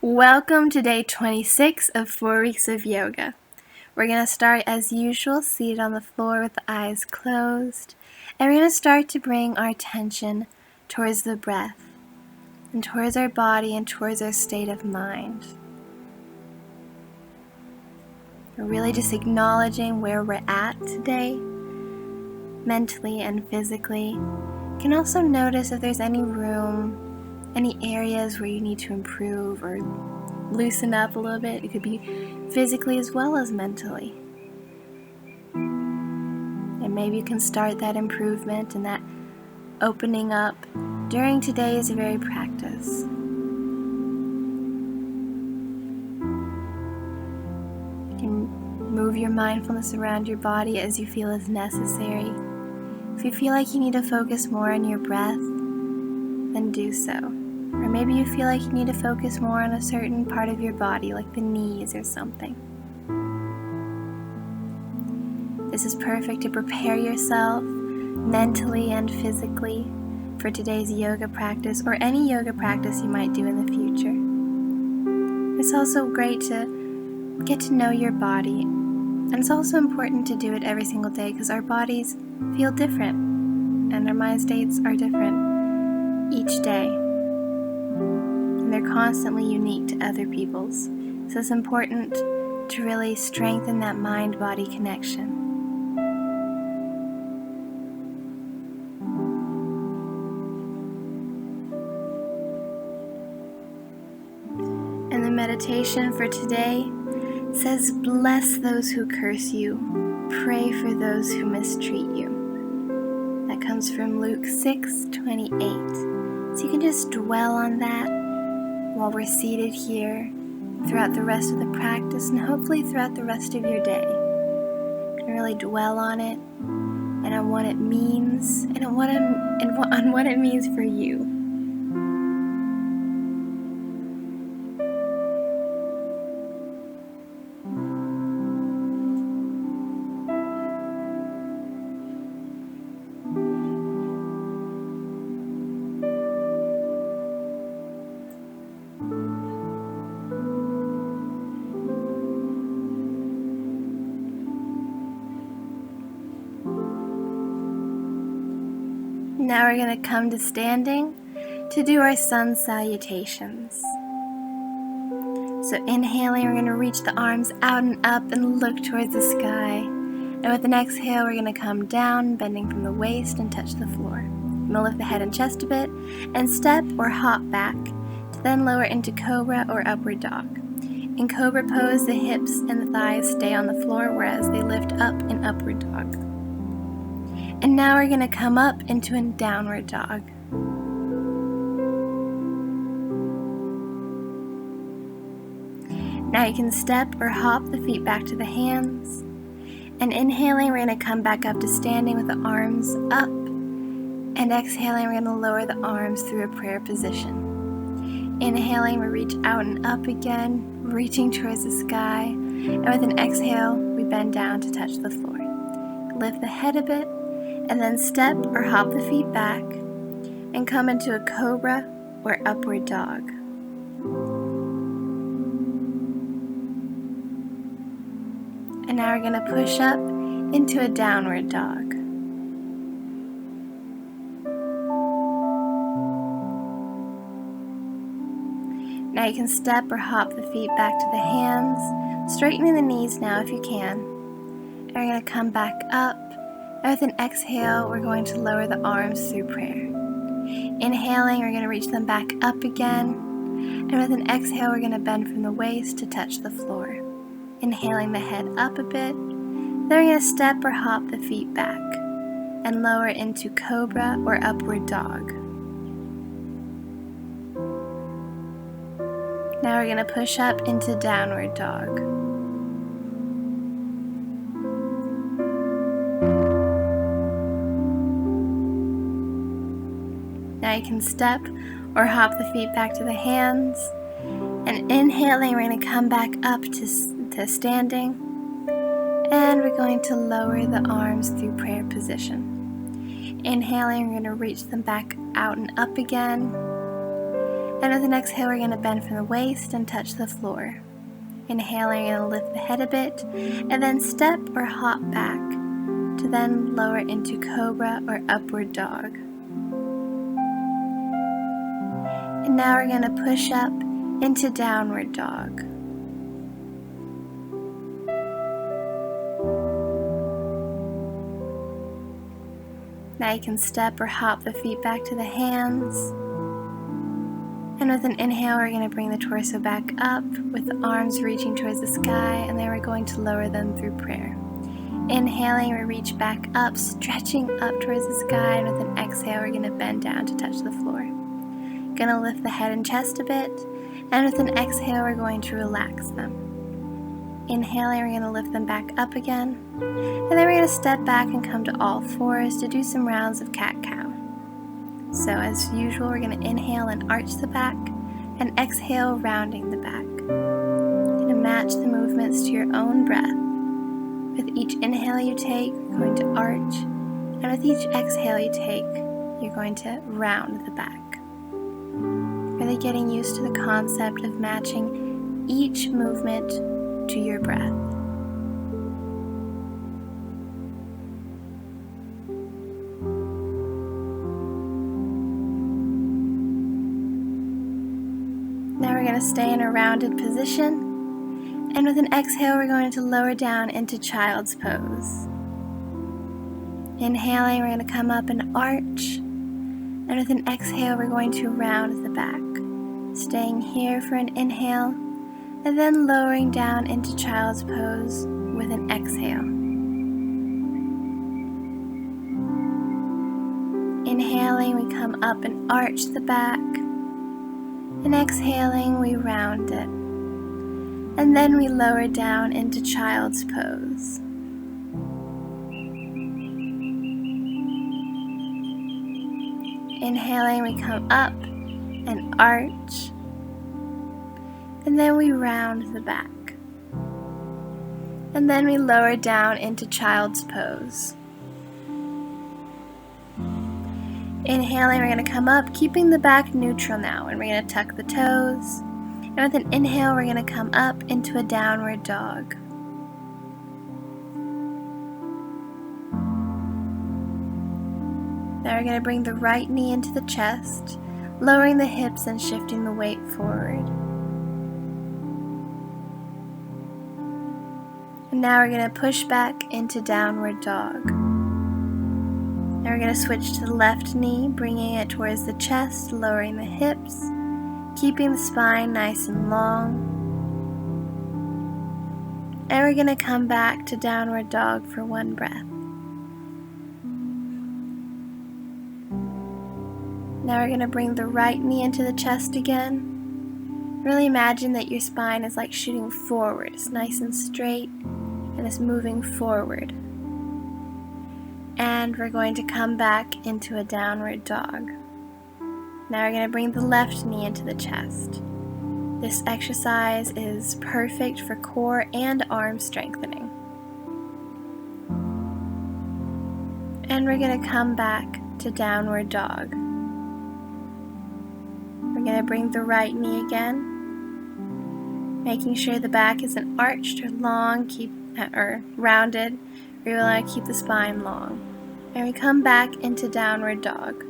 Welcome to day 26 of 4 weeks of yoga. We're going to start as usual, seated on the floor with the eyes closed. And we're going to start to bring our attention towards the breath and towards our body and towards our state of mind. We're really just acknowledging where we're at today, mentally and physically. You can also notice if there's any room, any areas where you need to improve or loosen up a little bit. It could be physically as well as mentally. And maybe you can start that improvement and that opening up during today's very practice. You can move your mindfulness around your body as you feel is necessary. If you feel like you need to focus more on your breath, then do so. Or maybe you feel like you need to focus more on a certain part of your body, like the knees or something. This is perfect to prepare yourself mentally and physically for today's yoga practice or any yoga practice you might do in the future. It's also great to get to know your body, and it's also important to do it every single day because our bodies feel different and our mind states are different each day. They're constantly unique to other people's. So it's important to really strengthen that mind-body connection. And the meditation for today says, "Bless those who curse you, pray for those who mistreat you." That comes from Luke 6:28. So you can just dwell on that while we're seated here throughout the rest of the practice and hopefully throughout the rest of your day. You can really dwell on it and on what it means and on what it means for you. Now we're going to come to standing to do our sun salutations. So inhaling, we're going to reach the arms out and up and look towards the sky. And with an exhale, we're going to come down, bending from the waist and touch the floor. I'm going to lift the head and chest a bit and step or hop back to then lower into cobra or upward dog. In cobra pose, the hips and the thighs stay on the floor, whereas they lift up in upward dog. And now we're going to come up into a downward dog. Now you can step or hop the feet back to the hands. And inhaling, we're going to come back up to standing with the arms up. And exhaling, we're going to lower the arms through a prayer position. Inhaling, we reach out and up again, reaching towards the sky. And with an exhale, we bend down to touch the floor. Lift the head a bit. And then step or hop the feet back and come into a cobra or upward dog. And now we're going to push up into a downward dog. Now you can step or hop the feet back to the hands, straightening the knees now if you can. And we're going to come back up. And with an exhale, we're going to lower the arms through prayer. Inhaling, we're going to reach them back up again. And with an exhale, we're going to bend from the waist to touch the floor. Inhaling the head up a bit. Then we're going to step or hop the feet back and lower into cobra or upward dog. Now we're going to push up into downward dog. Now you can step or hop the feet back to the hands. And inhaling, we're going to come back up to standing. And we're going to lower the arms through prayer position. Inhaling, we're going to reach them back out and up again. And with the exhale, we're going to bend from the waist and touch the floor. Inhaling, you're going to lift the head a bit, and then step or hop back to then lower into cobra or upward dog. And now we're going to push up into downward dog. Now you can step or hop the feet back to the hands. And with an inhale, we're going to bring the torso back up with the arms reaching towards the sky, and then we're going to lower them through prayer. Inhaling, we reach back up, stretching up towards the sky, and with an exhale, we're going to bend down to touch the floor. Going to lift the head and chest a bit, and with an exhale, we're going to relax them. Inhaling, we're going to lift them back up again, and then we're going to step back and come to all fours to do some rounds of cat-cow. So as usual, we're going to inhale and arch the back, and exhale, rounding the back. You're going to match the movements to your own breath. With each inhale you take, you're going to arch, and with each exhale you take, you're going to round the back. Really getting used to the concept of matching each movement to your breath. Now we're going to stay in a rounded position, and with an exhale we're going to lower down into child's pose. Inhaling, we're going to come up and arch, and with an exhale we're going to round the back. Staying here for an inhale, and then lowering down into child's pose with an exhale. Inhaling, we come up and arch the back, and exhaling, we round it. And then we lower down into child's pose. Inhaling, we come up and arch, and then we round the back. And then we lower down into child's pose. Inhaling, we're going to come up, keeping the back neutral now, and we're going to tuck the toes. And with an inhale, we're going to come up into a downward dog. Now we're going to bring the right knee into the chest, lowering the hips and shifting the weight forward. And now we're going to push back into downward dog. Now we're going to switch to the left knee, bringing it towards the chest, lowering the hips, keeping the spine nice and long. And we're going to come back to downward dog for one breath. Now we're going to bring the right knee into the chest again. Really imagine that your spine is like shooting forward. It's nice and straight, and it's moving forward. And we're going to come back into a downward dog. Now we're going to bring the left knee into the chest. This exercise is perfect for core and arm strengthening. And we're going to come back to downward dog. We're going to bring the right knee again, making sure the back isn't arched or long, or rounded. We want to keep the spine long. And we come back into downward dog.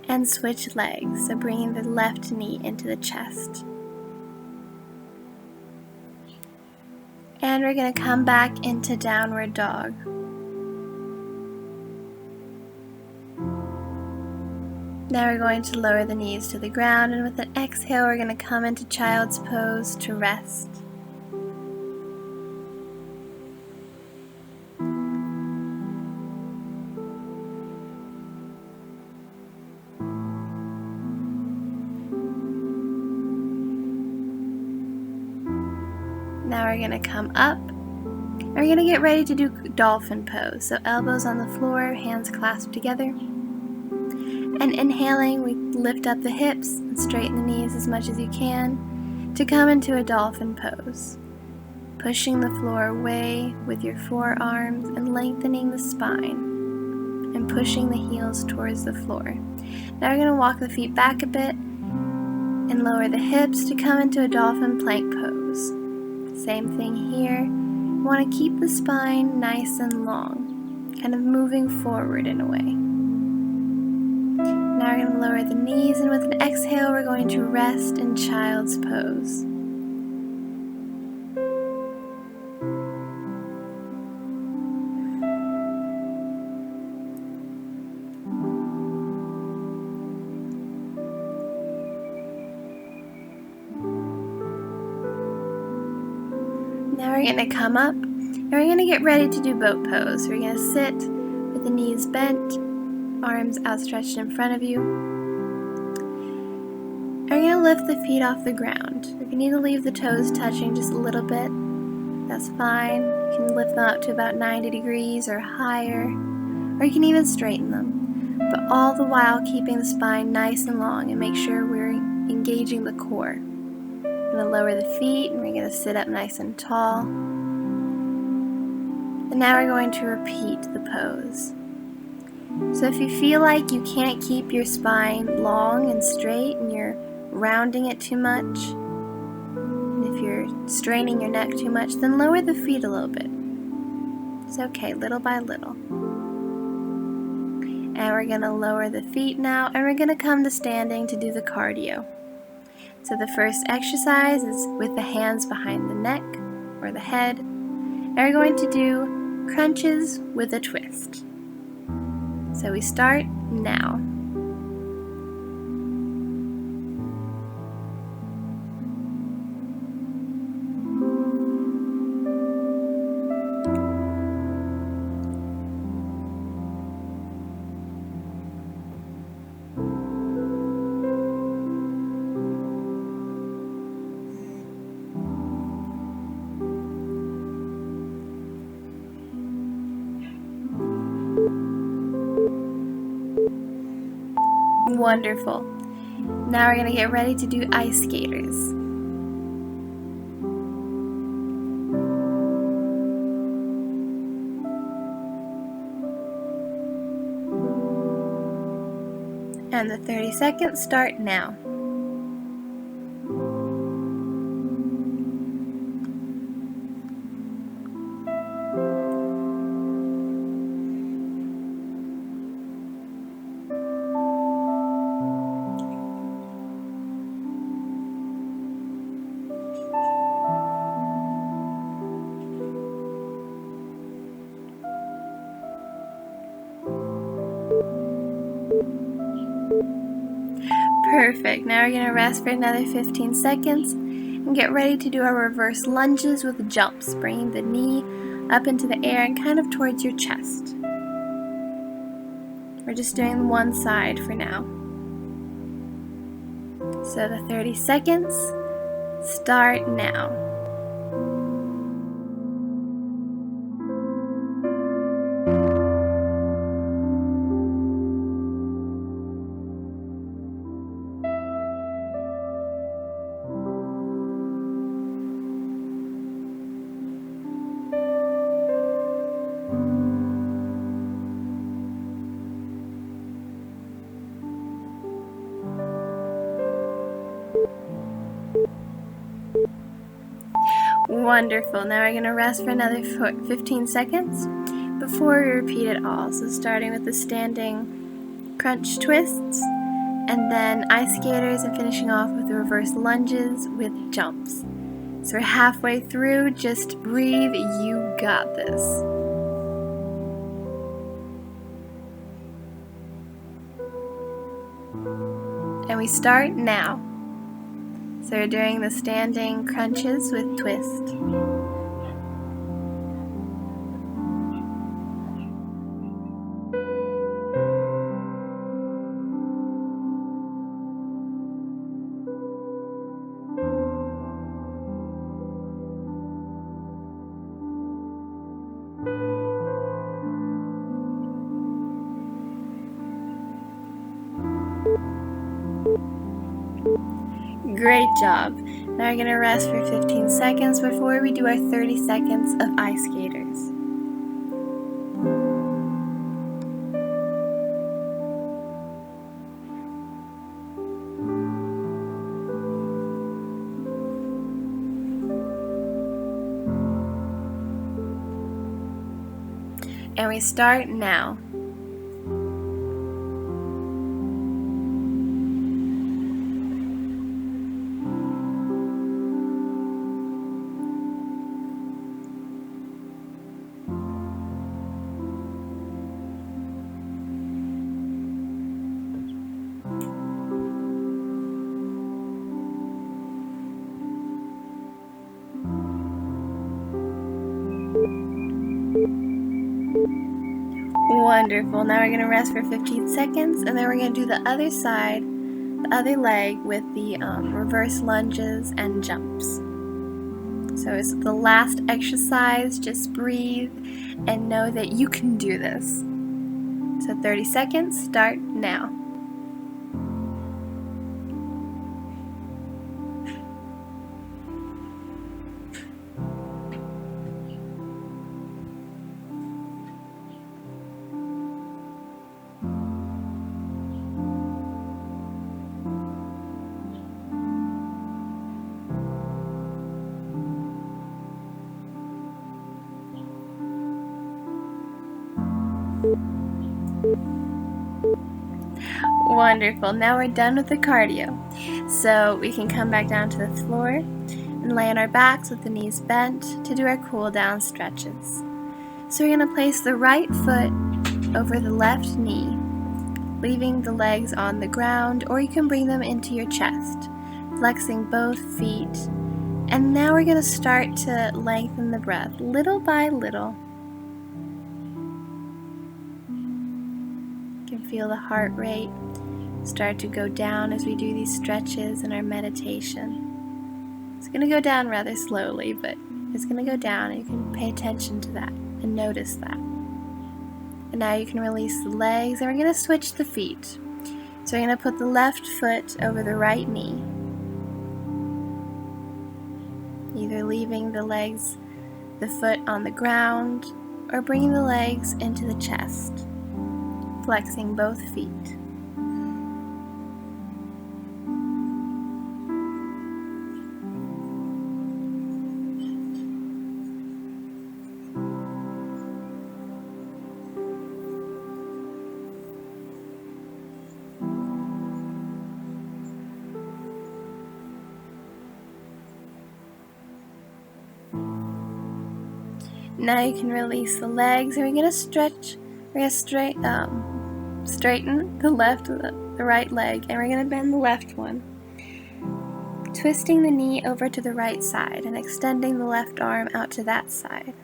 And switch legs, so bringing the left knee into the chest. And we're going to come back into downward dog. Now we're going to lower the knees to the ground, and with an exhale we're going to come into child's pose to rest. Now we're going to come up, and we're going to get ready to do dolphin pose. So elbows on the floor, hands clasped together. And inhaling, we lift up the hips and straighten the knees as much as you can to come into a dolphin pose. Pushing the floor away with your forearms and lengthening the spine and pushing the heels towards the floor. Now we're going to walk the feet back a bit And lower the hips to come into a dolphin plank pose. Same thing here. You want to keep the spine nice and long, kind of moving forward in a way. Now we're going to lower the knees, and with an exhale we're going to rest in child's pose. Now we're going to come up, and we're going to get ready to do boat pose. We're going to sit with the knees bent, arms outstretched in front of you. And we're going to lift the feet off the ground. You're going to need to leave the toes touching just a little bit. That's fine. You can lift them up to about 90 degrees or higher, or you can even straighten them. But all the while keeping the spine nice and long, and make sure we're engaging the core. We're going to lower the feet, and we're going to sit up nice and tall. And now we're going to repeat the pose. So if you feel like you can't keep your spine long and straight and you're rounding it too much, and if you're straining your neck too much, then lower the feet a little bit. It's okay, little by little. And we're going to lower the feet now, and we're going to come to standing to do the cardio. So the first exercise is with the hands behind the neck or the head, and we're going to do crunches with a twist. So we start now. Wonderful. Now we're going to get ready to do ice skaters. And the 30 seconds start now. Perfect. Now we're going to rest for another 15 seconds and get ready to do our reverse lunges with jumps, bringing the knee up into the air and kind of towards your chest. We're just doing one side for now. So the 30 seconds start now. Wonderful. Now we're going to rest for another 15 seconds before we repeat it all. So starting with the standing crunch twists, and then ice skaters, and finishing off with the reverse lunges with jumps. So we're halfway through. Just breathe. You got this. And we start now. So we're doing the standing crunches with twist. Great job. Now we're going to rest for 15 seconds before we do our 30 seconds of ice skaters. And we start now. Wonderful. Now we're going to rest for 15 seconds, and then we're going to do the other side, the other leg, with the reverse lunges and jumps. So it's the last exercise. Just breathe and know that you can do this. So 30 seconds, start now. Wonderful. Now we're done with the cardio. So we can come back down to the floor and lay on our backs with the knees bent to do our cool down stretches. So we're going to place the right foot over the left knee, leaving the legs on the ground, or you can bring them into your chest, flexing both feet. And now we're going to start to lengthen the breath little by little. You can feel the heart rate start to go down as we do these stretches in our meditation. It's going to go down rather slowly, but it's going to go down, and you can pay attention to that and notice that. And now you can release the legs, and we're going to switch the feet. So we're going to put the left foot over the right knee, either leaving the foot on the ground, or bringing the legs into the chest, flexing both feet. Now you can release the legs, and we're going to stretch. We're going to straighten the right leg, and we're going to bend the left one, twisting the knee over to the right side and extending the left arm out to that side.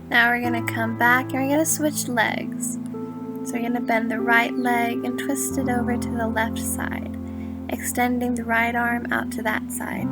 Now we're going to come back, and we're going to switch legs. So we're going to bend the right leg and twist it over to the left side, extending the right arm out to that side.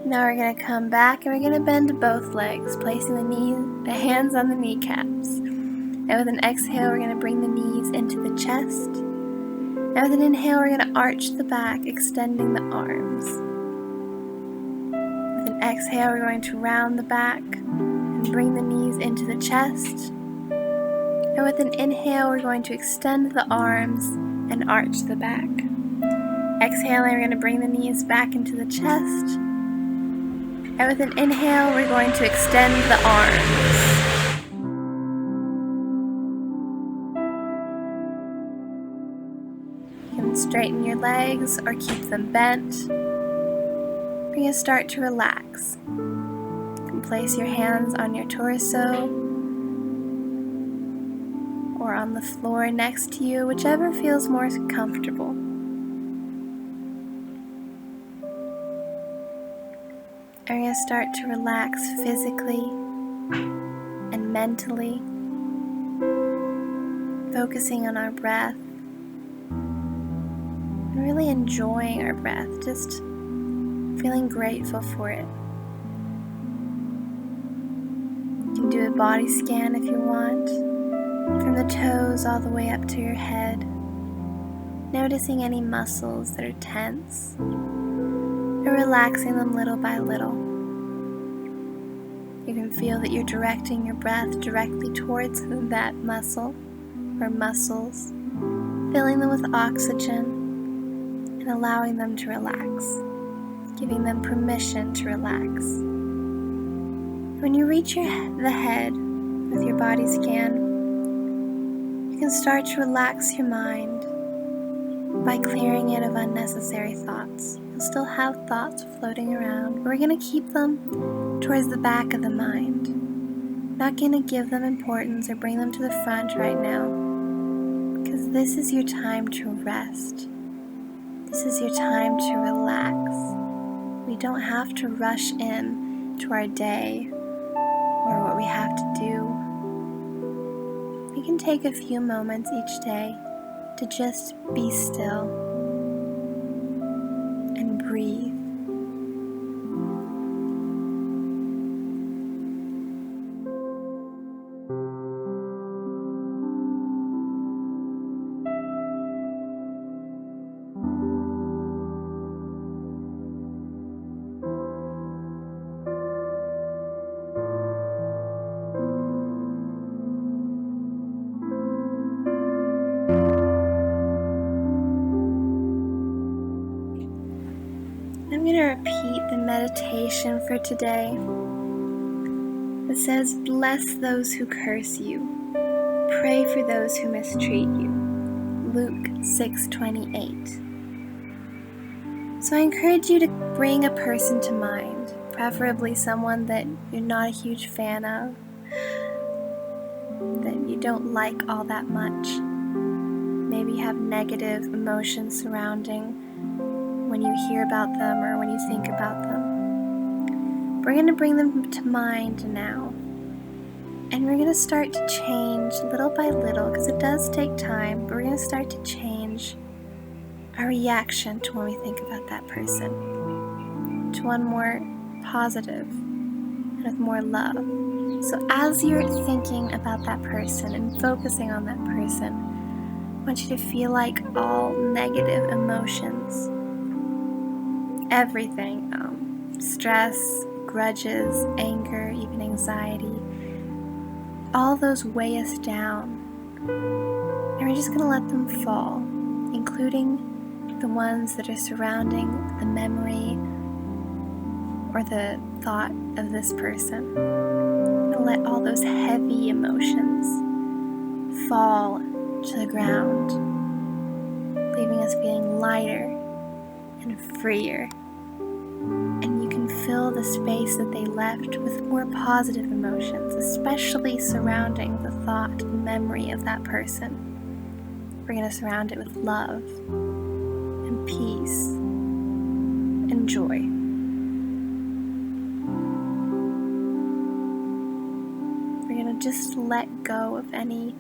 Now we're going to come back, and we're going to bend both legs, placing the hands on the kneecaps. And with an exhale, we're going to bring the knees into the chest. And with an inhale, we're going to arch the back, extending the arms. With an exhale, we're going to round the back and bring the knees into the chest. And with an inhale, we're going to extend the arms and arch the back. Exhaling, we're going to bring the knees back into the chest. And with an inhale, we're going to extend the arms. You can straighten your legs or keep them bent. We're going to start to relax. You can place your hands on your torso or on the floor next to you, whichever feels more comfortable. And we're going to start to relax physically and mentally, focusing on our breath and really enjoying our breath, just feeling grateful for it. You can do a body scan if you want, from the toes all the way up to your head, noticing any muscles that are tense, or relaxing them little by little. You can feel that you're directing your breath directly towards that muscle or muscles, filling them with oxygen and allowing them to relax, giving them permission to relax. When you reach the head with your body scan, you can start to relax your mind by clearing it of unnecessary thoughts. You'll still have thoughts floating around, but we're going to keep them towards the back of the mind. Not going to give them importance or bring them to the front right now, because this is your time to rest. This is your time to relax. We don't have to rush in to our day or what we have to do. We can take a few moments each day to just be still and breathe. I'm going to repeat the meditation for today. It says, "Bless those who curse you. Pray for those who mistreat you." Luke 6:28. So I encourage you to bring a person to mind, preferably someone that you're not a huge fan of, that you don't like all that much. Maybe you have negative emotions surrounding when you hear about them or when you think about them. We're going to bring them to mind now. And we're going to start to change little by little, because it does take time, but we're going to start to change our reaction to when we think about that person, to one more positive and with more love. So as you're thinking about that person and focusing on that person, I want you to feel like all negative emotions, everything, stress, grudges, anger, even anxiety, all those weigh us down. And we're just going to let them fall, including the ones that are surrounding the memory or the thought of this person. We're going to let all those heavy emotions fall to the ground, leaving us feeling lighter and freer. And you can fill the space that they left with more positive emotions, especially surrounding the thought and memory of that person. We're going to surround it with love and peace and joy. We're going to just let go of any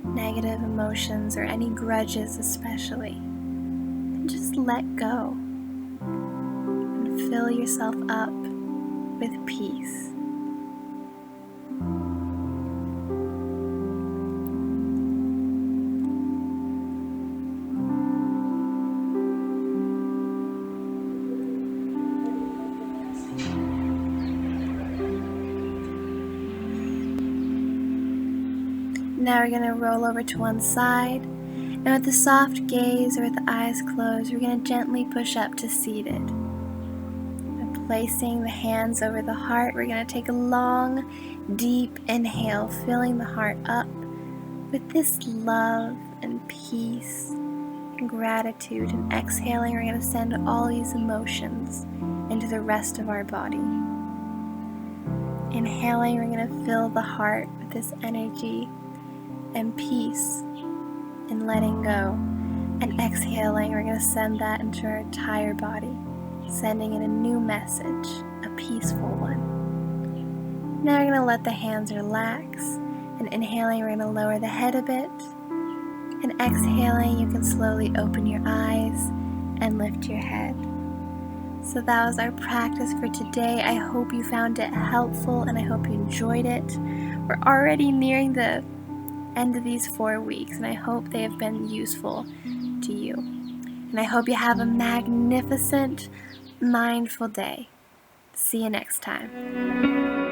negative emotions or any grudges especially. And just let go. Fill yourself up with peace. Now we're going to roll over to one side, and with the soft gaze or with the eyes closed, we're going to gently push up to seated. Placing the hands over the heart, we're going to take a long, deep inhale, filling the heart up with this love and peace and gratitude. And exhaling, we're going to send all these emotions into the rest of our body. Inhaling, we're going to fill the heart with this energy and peace in letting go. And exhaling, we're going to send that into our entire body, sending in a new message, a peaceful one. Now we're going to let the hands relax, and inhaling, we're going to lower the head a bit, and exhaling, you can slowly open your eyes and lift your head. So that was our practice for today. I hope you found it helpful, and I hope you enjoyed it. We're already nearing the end of these 4 weeks, and I hope they have been useful to you. And I hope you have a magnificent, mindful day. See you next time.